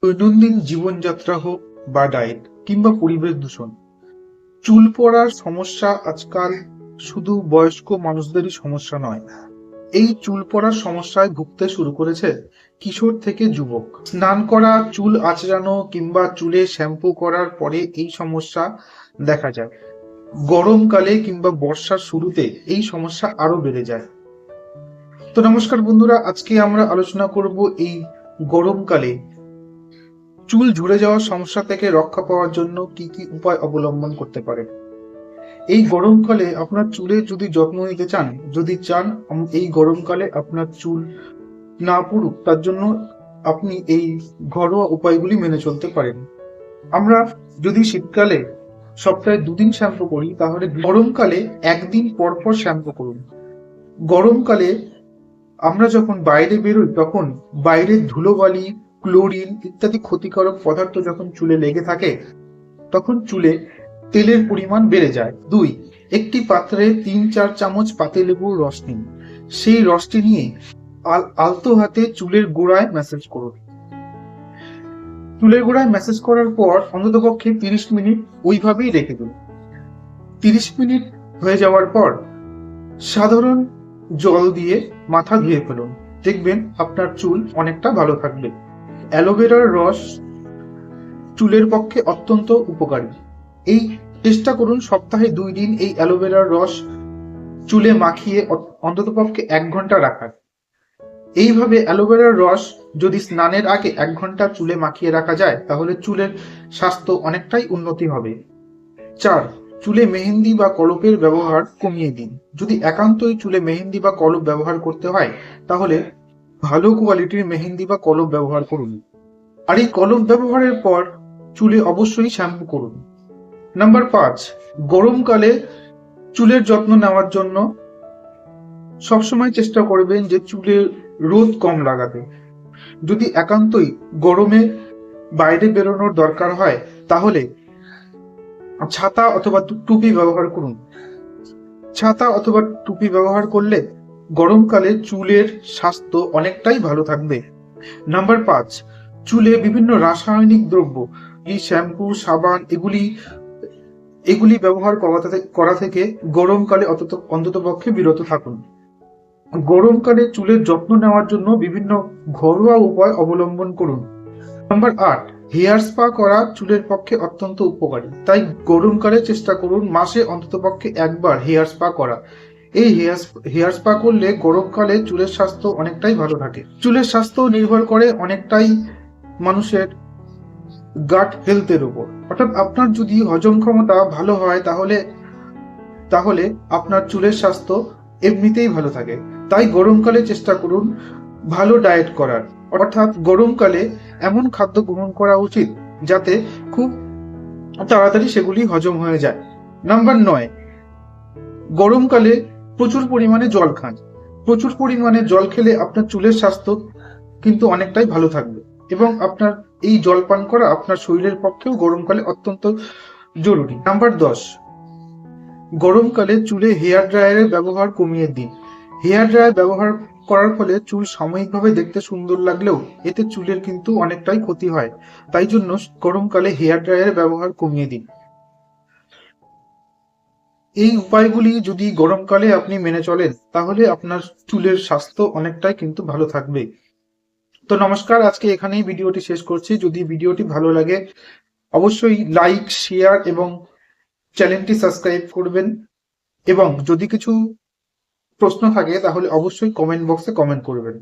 দৈনন্দিন জীবনযাত্রা হোক বা ডায়েট কিংবা পরিবেশ দূষণ, চুল পড়ার সমস্যা আজকাল শুধু বয়স্ক মানুষদেরই সমস্যা নয়। এই চুল পড়ার সমস্যায় ভুগতে শুরু করেছে কিশোর থেকে যুবক। স্নান করা, চুল আঁচড়ানো কিংবা চুলে শ্যাম্পু করার পরে এই সমস্যা দেখা যায়। গরমকালে কিংবা বর্ষার শুরুতে এই সমস্যা আরো বেড়ে যায়। তো নমস্কার বন্ধুরা, আজকে আমরা আলোচনা করব এই গরমকালে চুল ঝরে যাওয়ার সমস্যা থেকে রক্ষা পাওয়ার জন্য কি কি উপায় অবলম্বন করতে পারেন। এই গরমকালে আপনার চুলের যদি যত্ন নিতে চান, এই গরমকালে আপনার চুল না পড়ুক, তার জন্য আপনি এই ঘরোয়া উপায়গুলি মেনে চলতে পারেন। আমরা যদি শীতকালে সপ্তাহে 2 দিন শ্যাম্পু করি, তাহলে গরমকালে 1 দিন পর পর শ্যাম্পু করুন। গরমকালে আমরা যখন বাইরে বেরোই, তখন বাইরের ধুলোবালি, ক্লোরিন ইত্যাদি ক্ষতিকারক পদার্থ যখন চুলে লেগে থাকে, তখন চুলে তেলের পরিমাণ বেড়ে যায়। 2, একটি পাত্রে 3-4 চামচ পাতিলেবুর রস নিন। সেই রসটি নিয়ে আলতো হাতে চুলের গোড়ায় ম্যাসাজ করুন। চুলের গোড়ায় ম্যাসাজ করার পর অন্ততপক্ষে 30 মিনিট ওইভাবেই রেখে দিন। 30 মিনিট হয়ে যাওয়ার পর সাধারণ জল দিয়ে মাথা ধুয়ে ফেলুন। দেখবেন আপনার চুল অনেকটা ভালো থাকবে। অ্যালোভেরার রস চুলের পক্ষে অত্যন্ত উপকারী। এই চেষ্টা করুন সপ্তাহে 2 দিন এই অ্যালোভেরার রস চুলে মাখিয়ে অন্ততপক্ষে 1 ঘন্টা রাখার। এইভাবে অ্যালোভেরার রস যদি স্নানের আগে 1 ঘন্টা চুলে মাখিয়ে রাখা যায়, তাহলে চুলের স্বাস্থ্য অনেকটাই উন্নতি হবে। 4, চুলে মেহেন্দি বা কলপের ব্যবহার কমিয়ে দিন। যদি একান্তই চুলে মেহেন্দি বা কলপ ব্যবহার করতে হয়, তাহলে ভালো কোয়ালিটির মেহেন্দি বা কলপ ব্যবহার করুন। আর এই কলপ ব্যবহারের পর চুলে অবশ্যই শ্যাম্পু করুন। নাম্বার 5, গরমকালে চুলের যত্ন নেওয়ার জন্য সবসময় চেষ্টা করবেন যে চুলের রোদ কম লাগাতে। যদি একান্তই গরমে বাইরে বেরোনোর দরকার হয়, তাহলে ছাতা অথবা টুপি ব্যবহার করুন। ছাতা অথবা টুপি ব্যবহার করলে গরমকালে চুলের স্বাস্থ্য অনেকটাই ভালো থাকবে। নাম্বার 5, চুলে বিভিন্ন রাসায়নিক দ্রব্য, এই শ্যাম্পু, সাবান এগুলি ব্যবহার করা থেকে গরমকালে অন্ততপক্ষে বিরত থাকুন। গরমকালে চুলের যত্ন নেওয়ার জন্য বিভিন্ন ঘরোয়া উপায় অবলম্বন করুন। নাম্বার 8, হেয়ার স্পা করা চুলের পক্ষে অত্যন্ত উপকারী। তাই গরমকালে চেষ্টা করুন মাসে অন্ততপক্ষে 1 বার হেয়ার স্পা করা। এই হেয়ার স্পা করলে গরমকালে চুলের স্বাস্থ্য অনেকটাই ভালো থাকে। চুলের স্বাস্থ্য নির্ভর করে অনেকটাই মানুষের গাট হেলথের উপর। অর্থাৎ আপনার যদি হজম ক্ষমতা ভালো হয়, তাহলে আপনার চুলের স্বাস্থ্য এমনিতেই ভালো থাকে। তাই গরমকালে চেষ্টা করুন ভালো ডায়েট করার। অর্থাৎ গরমকালে এমন খাদ্য গ্রহণ করা উচিত যাতে খুব তাড়াতাড়ি সেগুলি হজম হয়ে যায়। নাম্বার 9, গরমকালে প্রচুর পরিমাণে জল খান। প্রচুর পরিমাণে জল খেলে আপনার চুলের স্বাস্থ্য কিন্তু অনেকটাই ভালো থাকবে, এবং আপনার এই জল পান করা আপনার শরীরের পক্ষেও গরমকালে অত্যন্ত জরুরি। নাম্বার 10, গরমকালে চুলে হেয়ার ড্রায়ারের ব্যবহার কমিয়ে দিন। হেয়ার ড্রায়ার ব্যবহার করার ফলে চুল সাময়িকভাবে দেখতে সুন্দর লাগলেও এতে চুলের কিন্তু অনেকটাই ক্ষতি হয়। তাই জন্য গরমকালে হেয়ার ড্রায়ারের ব্যবহার কমিয়ে দিন। এই উপায়গুলি যদি গরমকালে আপনি মেনে চলেন, তাহলে আপনার চুলের স্বাস্থ্য অনেকটাই কিন্তু ভালো থাকবে। তো নমস্কার, আজকে এখানেই ভিডিওটি শেষ করছি। যদি ভিডিওটি ভালো লাগে অবশ্যই লাইক, শেয়ার এবং চ্যানেলটি সাবস্ক্রাইব করবেন, এবং যদি কিছু প্রশ্ন থাকে তাহলে অবশ্যই কমেন্ট বক্সে কমেন্ট করবেন।